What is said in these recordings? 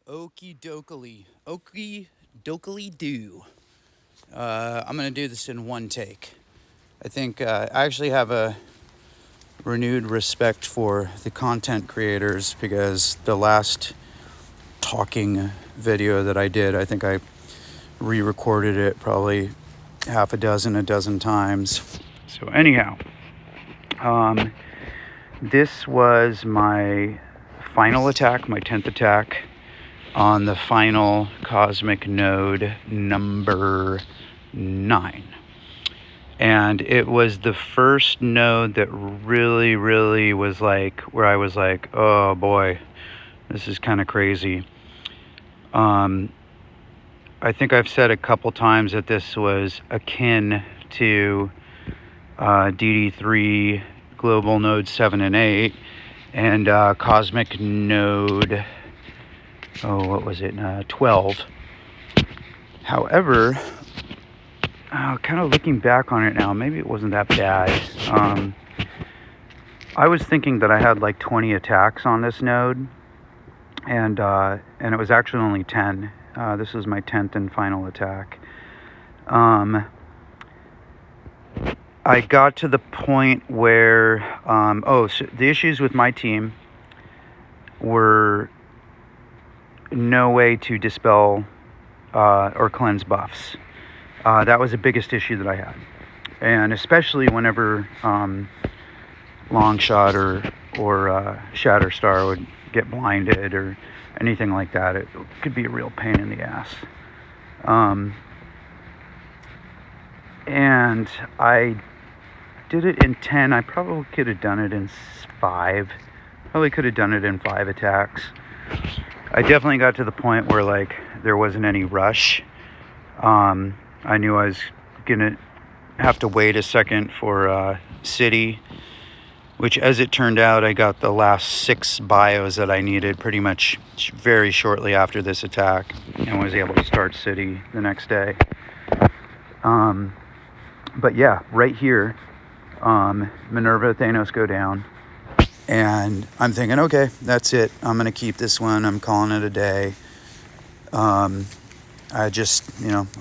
Okie dokley do. I'm gonna do this in one take. I think I actually have a renewed respect for the content creators because the last talking video that I did, I think I re-recorded it probably a dozen times. So anyhow, this was my final attack, my 10th attack on the final cosmic node number 9. And it was the first node that really was like, where I was like, oh boy, this is kind of crazy. I think I've said a couple times that this was akin to dd4 global node 7 and 8 and cosmic node, what was it, 12. However, kind of looking back on it now, maybe it wasn't that bad. I was thinking that I had like 20 attacks on this node, and it was actually only 10. This was my 10th and final attack. I got to the point where, so the issues with my team were no way to dispel or cleanse buffs. That was the biggest issue that I had. And especially whenever Longshot or Shatterstar would get blinded or anything like that, it could be a real pain in the ass. And I did it in 10. I probably could have done it in 5. Probably could have done it in 5 attacks. I definitely got to the point where like there wasn't any rush. I knew I was gonna have to wait a second for City, which as it turned out, I got the last 6 bios that I needed pretty much very shortly after this attack and was able to start City the next day. But yeah, right here, Minerva, Thanos go down. And I'm thinking, okay, that's it. I'm going to keep this one. I'm calling it a day. I just,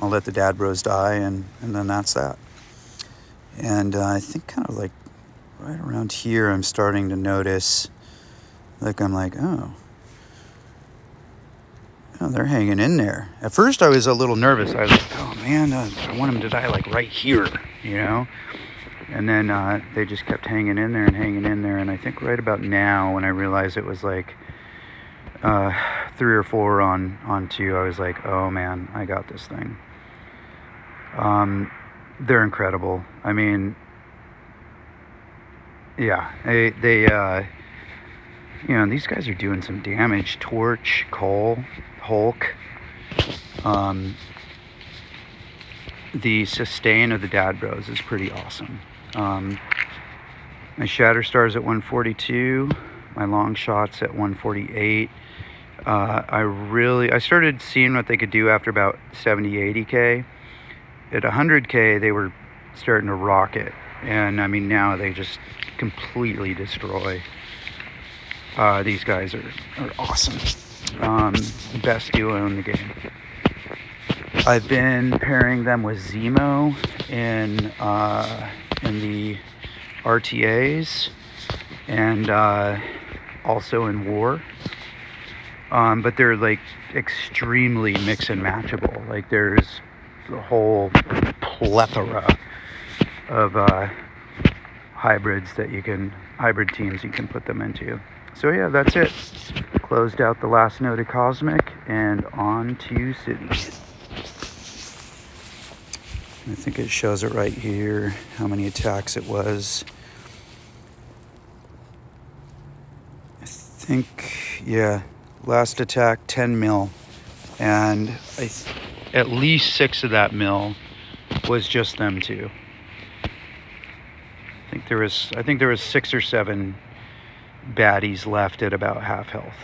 I'll let the Dadbros die, and then that's that. And I think kind of like right around here, I'm starting to notice, I'm like, oh, they're hanging in there. At first, I was a little nervous. I was like, oh, man, I want them to die, like, right here, And then they just kept hanging in there. And I think right about now, when I realized it was like 3 or 4 on 2, I was like, oh man, I got this thing. They're incredible. I mean, yeah, they these guys are doing some damage. Torch, Cole, Hulk. The sustain of the Dadbros is pretty awesome. My Shatterstar's at 142. My long shots at 148. I started seeing what they could do after about 70-80k. At 100k, they were starting to rocket, and I mean now they just completely destroy. These guys are awesome. Best duo in the game. I've been pairing them with Zemo in the RTAs and also in War. But they're like extremely mix and matchable. Like there's a whole plethora of hybrid teams you can put them into. So yeah, that's it. Closed out the last node of Cosmic and on to City. I think it shows it right here, how many attacks it was. I think, yeah, last attack 10 mil, and at least 6 of that mil was just them two. I think there was 6 or 7 baddies left at about half health.